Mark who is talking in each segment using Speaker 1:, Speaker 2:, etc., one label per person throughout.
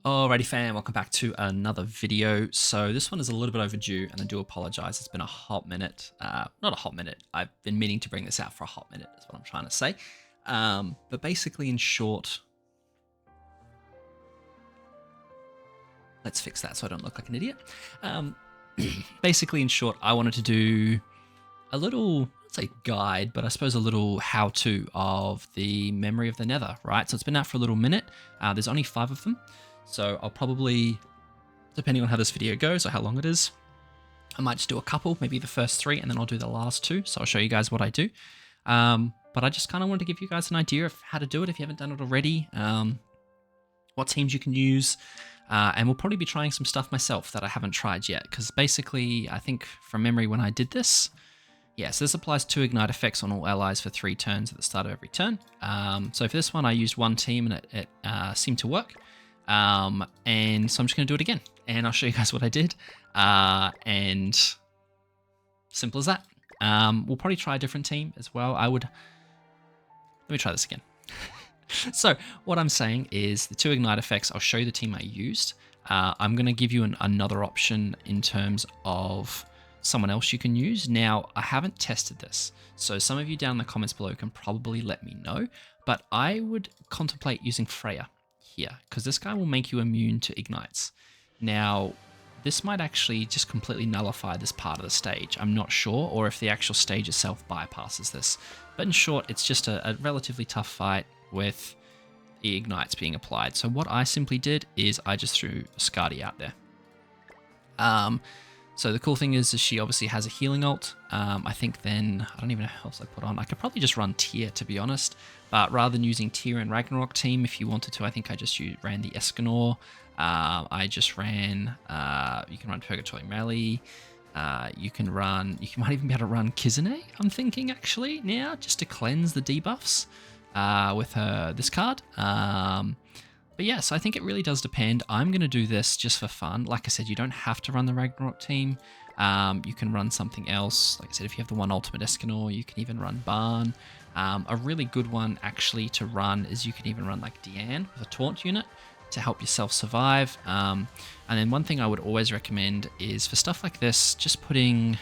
Speaker 1: Alrighty fam, welcome back to another video. So this one is a little bit overdue and I do apologize. It's been a hot minute. Not a hot minute. I've been meaning to bring this out for a hot minute is what I'm trying to say. But basically in short, let's fix that so I don't look like an idiot. Basically in short, I wanted to do a little, let's say guide, but I suppose a little how-to of the memory of the Nether, right? So it's been out for a little minute. There's only 5 of them. So I'll probably, depending on how this video goes or how long it is, I might just do a couple, maybe the first 3, and then I'll do the last 2. So I'll show you guys what I do. But I just kind of wanted to give you guys an idea of how to do it if you haven't done it already, what teams you can use, and we'll probably be trying some stuff myself that I haven't tried yet. Because basically, I think from memory when I did this, yeah, so this applies 2 ignite effects on all allies for 3 turns at the start of every turn. So for this one, I used 1 team and it seemed to work. And so I'm just going to do it again and I'll show you guys what I did. And simple as that. We'll probably try a different team as well. Let me try this again. So what I'm saying is the 2 ignite effects, I'll show you the team I used. I'm going to give you another option in terms of someone else you can use. Now, I haven't tested this, so some of you down in the comments below can probably let me know, but I would contemplate using Freya here, because this guy will make you immune to ignites. Now, this might actually just completely nullify this part of the stage. I'm not sure, or if the actual stage itself bypasses this. But in short, it's just a relatively tough fight with the ignites being applied. So what I simply did is I just threw Skadi out there. So the cool thing is she obviously has a healing ult. I think then, I don't even know how else I put on. I could probably just run Tyr, to be honest. But rather than using Tyr and Ragnarok team, if you wanted to, I think I just ran the Escanor. I just ran, you can run Purgatory Melee. You might even be able to run Kizune, I'm thinking actually now, just to cleanse the debuffs with this card. But yes, I think it really does depend. I'm going to do this just for fun. Like I said, you don't have to run the Ragnarok team. You can run something else. Like I said, if you have the 1 ultimate Escanor, you can even run Barn. A really good one actually to run is you can even run like Deanne with a taunt unit to help yourself survive. And then one thing I would always recommend is for stuff like this, just putting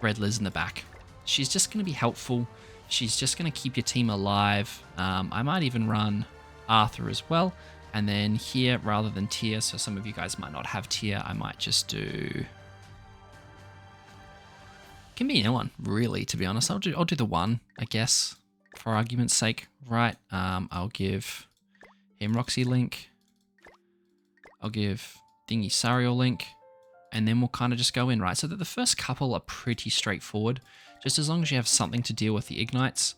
Speaker 1: Red Liz in the back. She's just going to be helpful. She's just going to keep your team alive. I might even run Arthur as well, and then here rather than Tyr, so some of you guys might not have Tyr, I might just do, can be anyone really, to be honest. I'll do the 1, I guess, for argument's sake, right? I'll give him Roxy Link, I'll give Thingy Sariel Link, and then we'll kind of just go in, right? So that the first couple are pretty straightforward, just as long as you have something to deal with the ignites.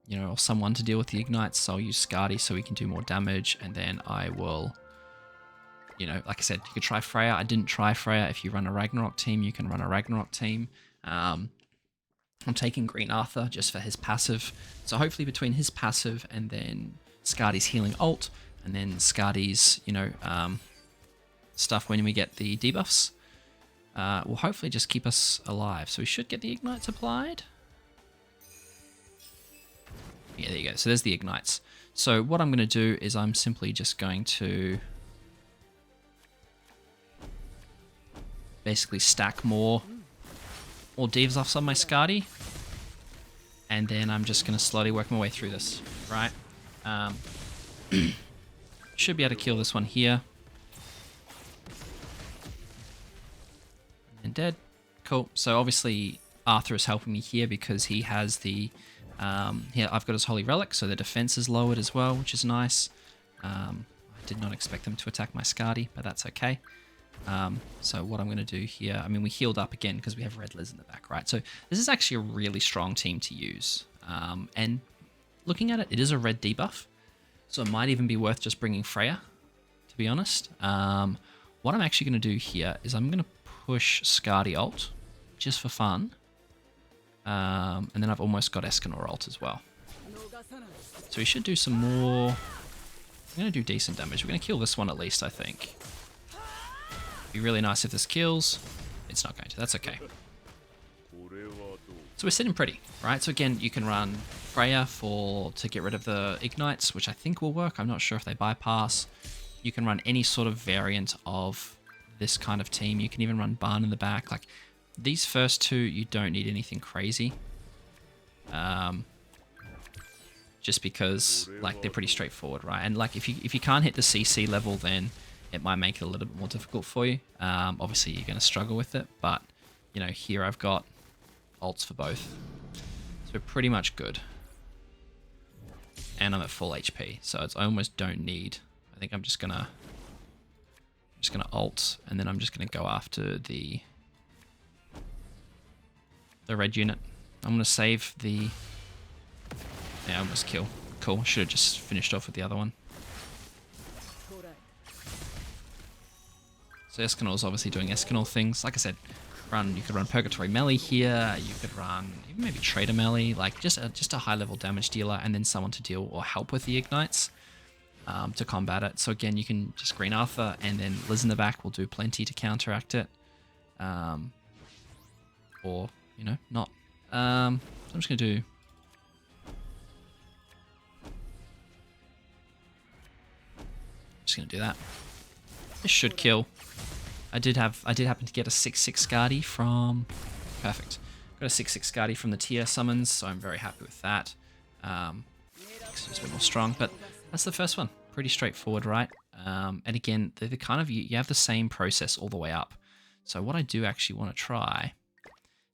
Speaker 1: You know, or someone to deal with the ignites. So I'll use Skadi so we can do more damage, and then I will, you know, like I said, you could try Freya. I didn't try Freya. If you run a Ragnarok team, you can run a Ragnarok team. I'm taking Green Arthur just for his passive. So hopefully between his passive and then Skadi's healing ult, and then Skadi's, you know, stuff when we get the debuffs, will hopefully just keep us alive. So we should get the ignites applied. Yeah, there you go. So there's the ignites. So what I'm going to do is I'm simply just going to basically stack more debuffs on my Skadi. And then I'm just going to slowly work my way through this, right? Should be able to kill this one here. And dead. Cool. So obviously Arthur is helping me here because he has the... yeah, I've got his Holy Relic, so the defense is lowered as well, which is nice. I did not expect them to attack my Skadi, but that's okay. So what I'm going to do here, I mean, we healed up again because we have Red Liz in the back, right? So this is actually a really strong team to use. And looking at it, it is a red debuff, so it might even be worth just bringing Freya, to be honest. What I'm actually going to do here is I'm going to push Skadi ult, just for fun. And then I've almost got Escanor ult as well. So we should do some more. We're going to do decent damage. We're going to kill this one at least, I think. Be really nice if this kills. It's not going to. That's okay. So we're sitting pretty, right? So again, you can run Freya to get rid of the ignites, which I think will work. I'm not sure if they bypass. You can run any sort of variant of this kind of team. You can even run Barn in the back. Like these first two, you don't need anything crazy. Just because like they're pretty straightforward, right? And like if you can't hit the CC level, then it might make it a little bit more difficult for you. Obviously you're going to struggle with it, but you know, here I've got ults for both. So we're pretty much good. And I'm at full HP, so I almost don't need. I think I'm just gonna ult, and then I'm just gonna go after the red unit. I'm gonna save the. Yeah, I almost kill. Cool. Should have just finished off with the other one. So Escanol's obviously doing Escanol things. Like I said, you could run Purgatory Melee here. You could run even maybe Trader Melee, like just a high level damage dealer, and then someone to deal or help with the ignites to combat it. So again, you can just Green Arthur, and then Liz in the back will do plenty to counteract it, or you know not. So I'm just gonna do. Just gonna do that. This should kill. I did happen to get a 6/6 Guardy from. Perfect. Got a 6/6 Guardy from the tier summons, so I'm very happy with that. It's a bit more strong, but that's the first one. Pretty straightforward, right? And again, they're the kind of you have the same process all the way up. So what I do actually want to try,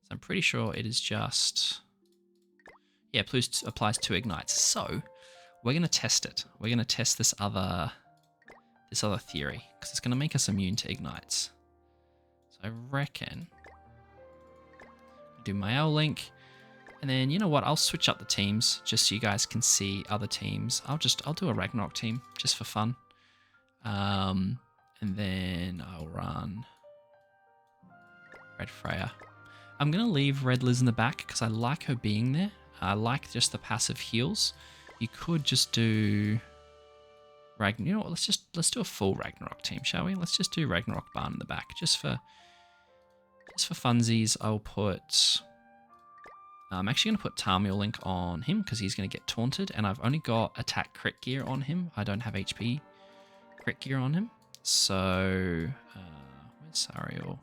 Speaker 1: is I'm pretty sure it is just applies 2 ignites. So we're gonna test it. We're gonna test this other theory, because it's going to make us immune to ignites. So I reckon do my L link, and then you know what, I'll switch up the teams just so you guys can see other teams. I'll do a Ragnarok team just for fun, and then I'll run Red Freya. I'm going to leave Red Liz in the back because I like her being there. I like just the passive heals. You could just do you know what, let's do a full Ragnarok team, shall we? Let's just do Ragnarok Barn in the back, just for funsies. I'll put I'm actually going to put Tamil Link on him because he's going to get taunted, and I've only got attack crit gear on him. I don't have HP crit gear on him. So where's Sariel?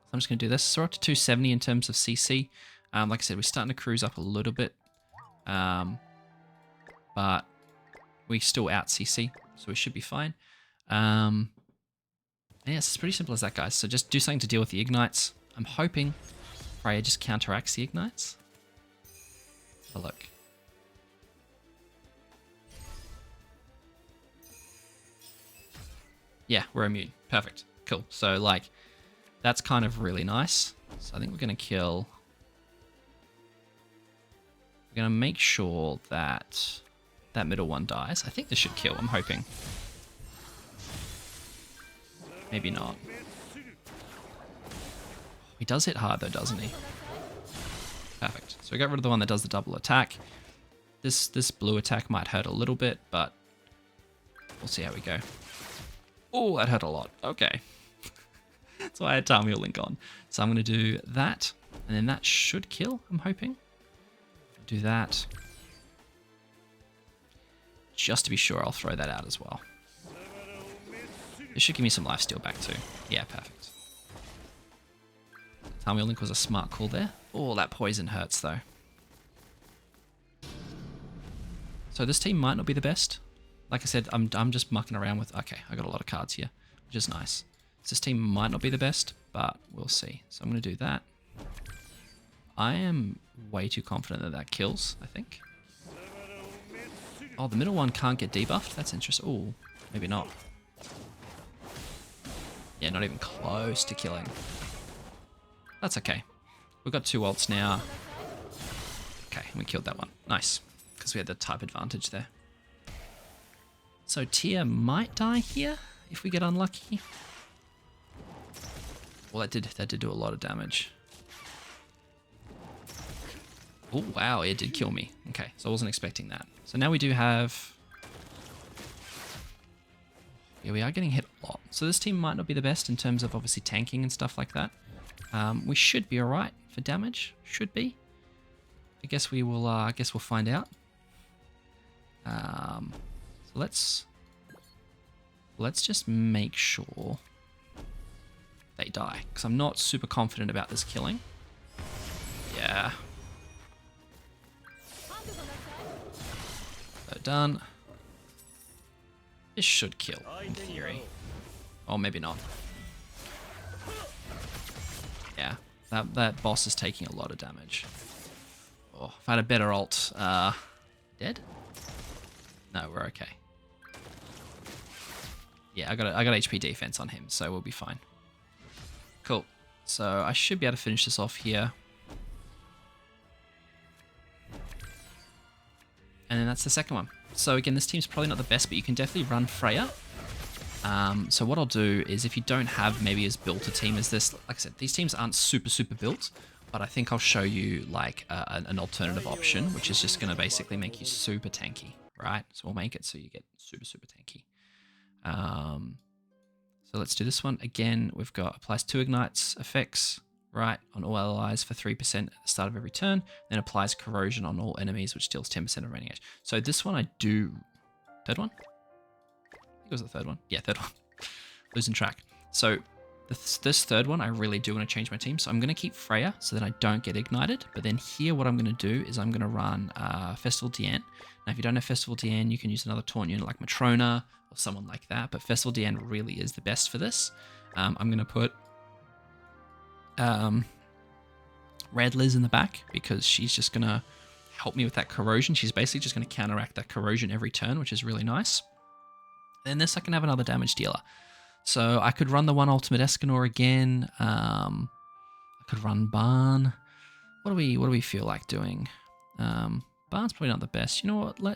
Speaker 1: So I'm just going to do this. So we're up to 270 in terms of CC. Like I said, we're starting to cruise up a little bit, but we still out CC, so we should be fine. Yes, it's pretty simple as that, guys. So just do something to deal with the ignites. I'm hoping Freya just counteracts the ignites. Have a look. Yeah, we're immune. Perfect. Cool. So like, that's kind of really nice. So I think we're going to kill. We're going to make sure that that middle one dies. I think this should kill, I'm hoping. Maybe not. He does hit hard though, doesn't he? Perfect. So we got rid of the one that does the double attack. This blue attack might hurt a little bit, but we'll see how we go. Oh, that hurt a lot. Okay. That's why I had Tamil Link on. So I'm going to do that, and then that should kill, I'm hoping. Do that. Just to be sure, I'll throw that out as well. This should give me some lifesteal back too. Yeah, perfect. Tamil Link was a smart call there. Oh, that poison hurts though. So this team might not be the best. Like I said, I'm just mucking around with. Okay, I got a lot of cards here, which is nice. So this team might not be the best, but we'll see. So I'm going to do that. I am way too confident that that kills, I think. Oh, the middle one can't get debuffed? That's interesting. Oh, maybe not. Yeah, not even close to killing. That's okay. We've got 2 ults now. Okay, we killed that one. Nice, because we had the type advantage there. So Tia might die here if we get unlucky. Well, that did do a lot of damage. Oh, wow, it did kill me. Okay, so I wasn't expecting that. So now we do have... Yeah, we are getting hit a lot. So this team might not be the best in terms of obviously tanking and stuff like that. We should be all right for damage. Should be. I guess we will. I guess we'll find out. So let's just make sure they die, because I'm not super confident about this killing. Yeah. So done. This should kill, in theory. Or maybe not. Yeah, that boss is taking a lot of damage. Oh, if I had a better ult, dead? No, we're okay. Yeah, I got HP defense on him, so we'll be fine. Cool. So I should be able to finish this off here. And then that's the second one. So again, this team's probably not the best, but you can definitely run Freya. So what I'll do is, if you don't have maybe as built a team as this, like I said, these teams aren't super built, but I think I'll show you like an alternative option, which is just going to basically make you super tanky, right? So we'll make it so you get super tanky. So let's do this one. Again, we've got applies 2 ignites effects, right, on all allies for 3% at the start of every turn, then applies corrosion on all enemies, which deals 10% of remaining edge. So this one I do... Third one? I think it was the third one. Yeah, third one. Losing track. So this third one, I really do want to change my team. So I'm going to keep Freya so that I don't get ignited. But then here, what I'm going to do is I'm going to run Festival Diane. Now, if you don't have Festival Diane, you can use another taunt unit like Matrona or someone like that. But Festival Diane really is the best for this. I'm going to put Red Liz in the back, because she's just going to help me with that corrosion. She's basically just going to counteract that corrosion every turn, which is really nice. Then this, I can have another damage dealer. So I could run the one Ultimate Escanor again. I could run Barn. What do we feel like doing? Barn's probably not the best. You know what? We've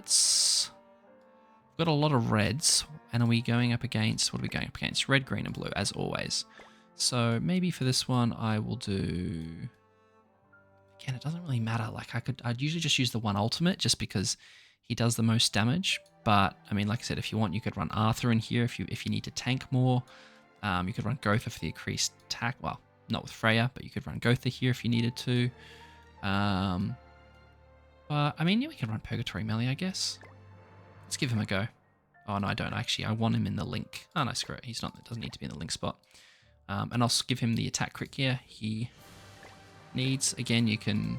Speaker 1: got a lot of reds, and are we going up against? What are we going up against? Red, green, and blue, as always. So maybe for this one, I will do. Again, it doesn't really matter. Like I'd usually just use the one ultimate, just because he does the most damage. But I mean, like I said, if you want, you could run Arthur in here if you need to tank more. You could run Gotha for the increased attack. Well, not with Freya, but you could run Gotha here if you needed to. But I mean, yeah, we could run Purgatory Melee, I guess. Let's give him a go. Oh no, I don't actually. I want him in the link. Oh no, screw it. He's not. It doesn't need to be in the link spot. And I'll give him the attack crit here. He needs. Again, you don't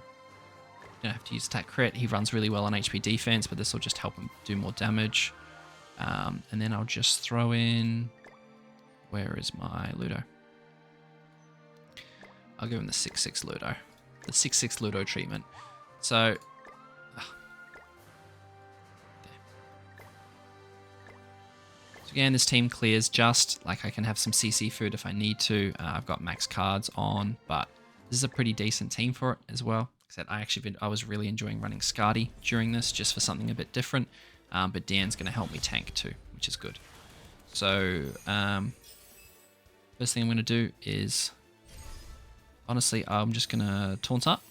Speaker 1: have to use attack crit. He runs really well on HP defense, but this will just help him do more damage. And then I'll just throw in... Where is my Ludo? I'll give him the 6/6 Ludo. The 6/6 Ludo treatment. So... So again, this team clears just. Like, I can have some CC food if I need to. I've got max cards on, but this is a pretty decent team for it as well. I was really enjoying running Skadi during this, just for something a bit different. But Dan's going to help me tank too, which is good. So first thing I'm going to do is, honestly, I'm just going to taunt up,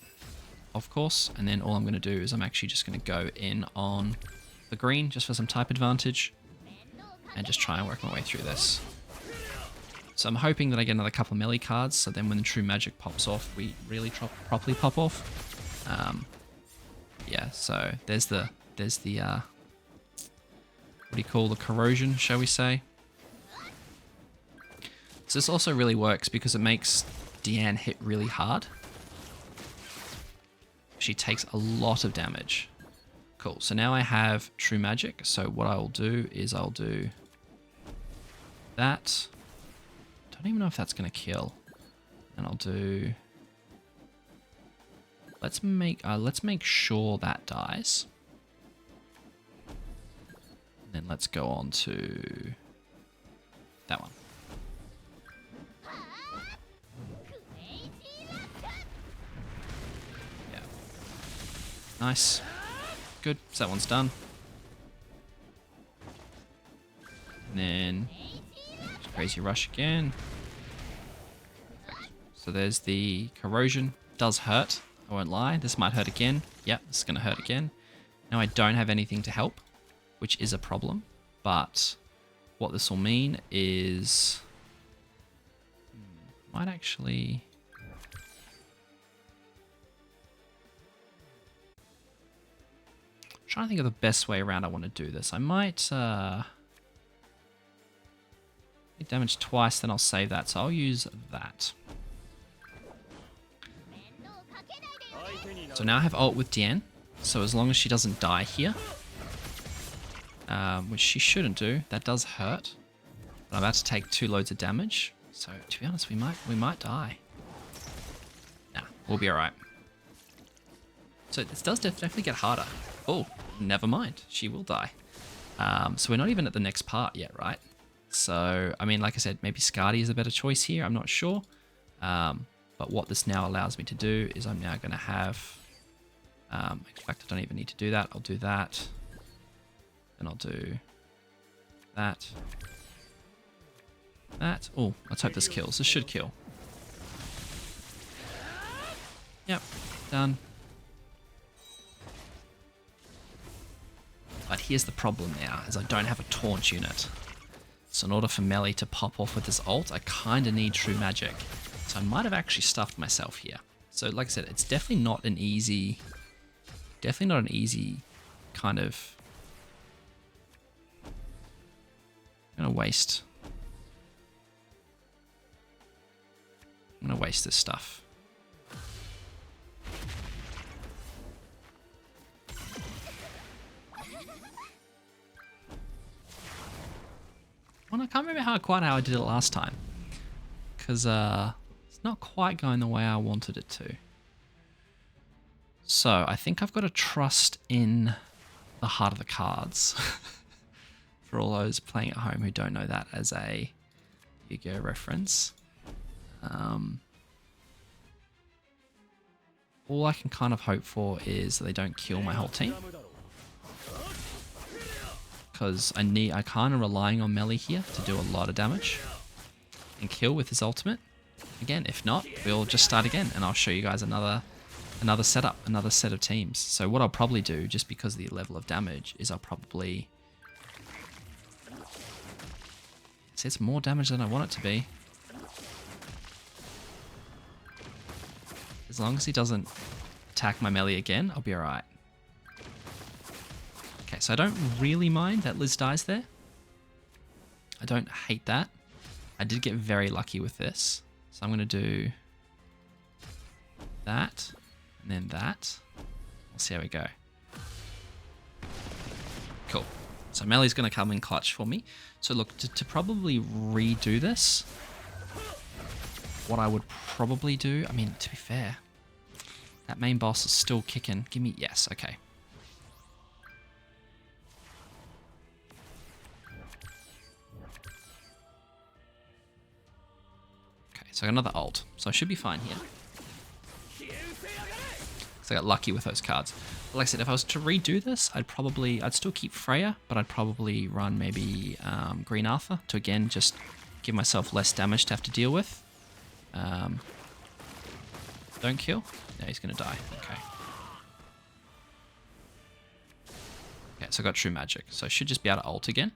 Speaker 1: of course, and then all I'm going to do is I'm actually just going to go in on the green just for some type advantage, and just try and work my way through this. So I'm hoping that I get another couple of melee cards, so then when the true magic pops off, we really properly pop off. Yeah, so there's the what do you call the corrosion, shall we say? So this also really works because it makes Deanne hit really hard. She takes a lot of damage. Cool, so now I have true magic, so what I'll do is I'll do that. Don't even know if that's going to kill. And I'll do... Let's make sure that dies. And then let's go on to that one. Yeah. Nice. Good. So that one's done. And then Crazy Rush again. So there's the corrosion. Does hurt. I won't lie. This might hurt again. Yep, this is going to hurt again. Now I don't have anything to help, which is a problem. But what this will mean is... might actually... trying to think of the best way around I want to do this. I might take damage twice, then I'll save that. So I'll use that. So now I have ult with Diane. So as long as she doesn't die here, which she shouldn't do, that does hurt. But I'm about to take 2 loads of damage. So to be honest, we might die. Nah, we'll be alright. So this does definitely get harder. Oh, never mind. She will die. So we're not even at the next part yet, right? So, I mean, like I said, maybe Skadi is a better choice here. I'm not sure. But what this now allows me to do is I'm now going to have... in fact, I don't even need to do that. I'll do that. Then I'll do that. That. Oh, let's hope this kills. This should kill. Yep, done. But here's the problem now, is I don't have a taunt unit. So in order for Melee to pop off with this ult, I kind of need True Magic. So I might have actually stuffed myself here. So like I said, it's definitely not an easy kind of... I'm gonna waste this stuff. Well, I can't remember quite how I did it last time, because it's not quite going the way I wanted it to. So I think I've got to trust in the heart of the cards. For all those playing at home who don't know that as a Yu-Gi-Oh reference. All I can kind of hope for is that they don't kill my whole team. Because I kind of relying on Melee here to do a lot of damage. And kill with his ultimate. Again, if not, we'll just start again and I'll show you guys another setup, another set of teams. So what I'll probably do, just because of the level of damage, is I'll probably... See, it's more damage than I want it to be. As long as he doesn't attack my Melee again, I'll be alright. Okay, so I don't really mind that Liz dies there. I don't hate that. I did get very lucky with this. So I'm going to do that, and then that. We'll see how we go. Cool. So Melee's going to come in clutch for me. So look, to probably redo this, what I would probably do, I mean, to be fair, that main boss is still kicking. Give me, yes, okay. Okay, so I got another ult, so I should be fine here. So I got lucky with those cards. But like I said, if I was to redo this, I'd still keep Freya, but I'd probably run maybe Green Arthur to again just give myself less damage to have to deal with. Don't kill? No, he's gonna die. Okay. Okay, so I got True Magic. So I should just be able to ult again.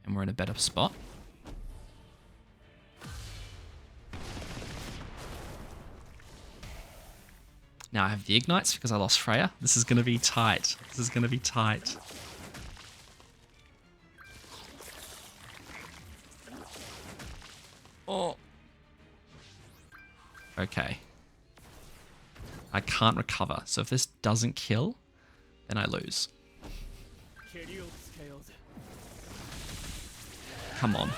Speaker 1: And we're in a better spot. Now I have the Ignites because I lost Freya. This is going to be tight. This is going to be tight. Oh. Okay. I can't recover. So if this doesn't kill, then I lose. Come on.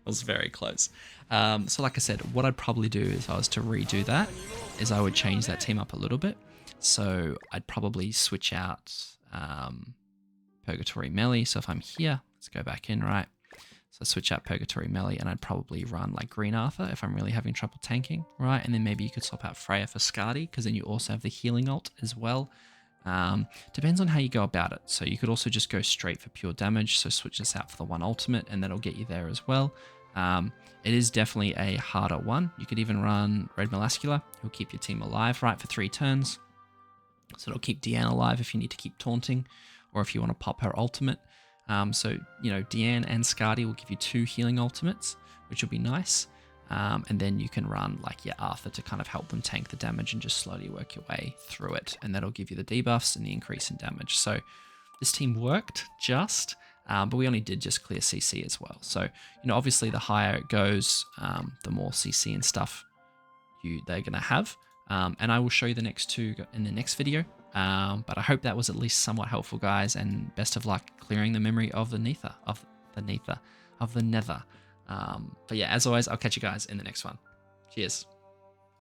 Speaker 1: Was very close. So like I said, what I'd probably do if I was to redo that is I would change that team up a little bit. So I'd probably switch out Purgatory Melee. So if I'm here, let's go back in, right? So switch out Purgatory Melee and I'd probably run like Green Arthur if I'm really having trouble tanking, right? And then maybe you could swap out Freya for Skadi because then you also have the healing ult as well. Depends on how you go about it. So you could also just go straight for pure damage. So switch this out for the one ultimate and that'll get you there as well. It is definitely a harder one. You could even run Red Melascula. It'll keep your team alive, right, for 3 turns. So it'll keep Deanne alive if you need to keep taunting or if you want to pop her ultimate. So, you know, Deanne and Skadi will give you 2 healing ultimates, which will be nice. And then you can run like your Arthur to kind of help them tank the damage and just slowly work your way through it. And that'll give you the debuffs and the increase in damage. So this team worked just, but we only did just clear CC as well. So, obviously the higher it goes, the more CC and stuff they're going to have. And I will show you the next two in the next video. But I hope that was at least somewhat helpful, guys, and best of luck clearing the memory of the Nether, Nether. But yeah, as always, I'll catch you guys in the next one. Cheers.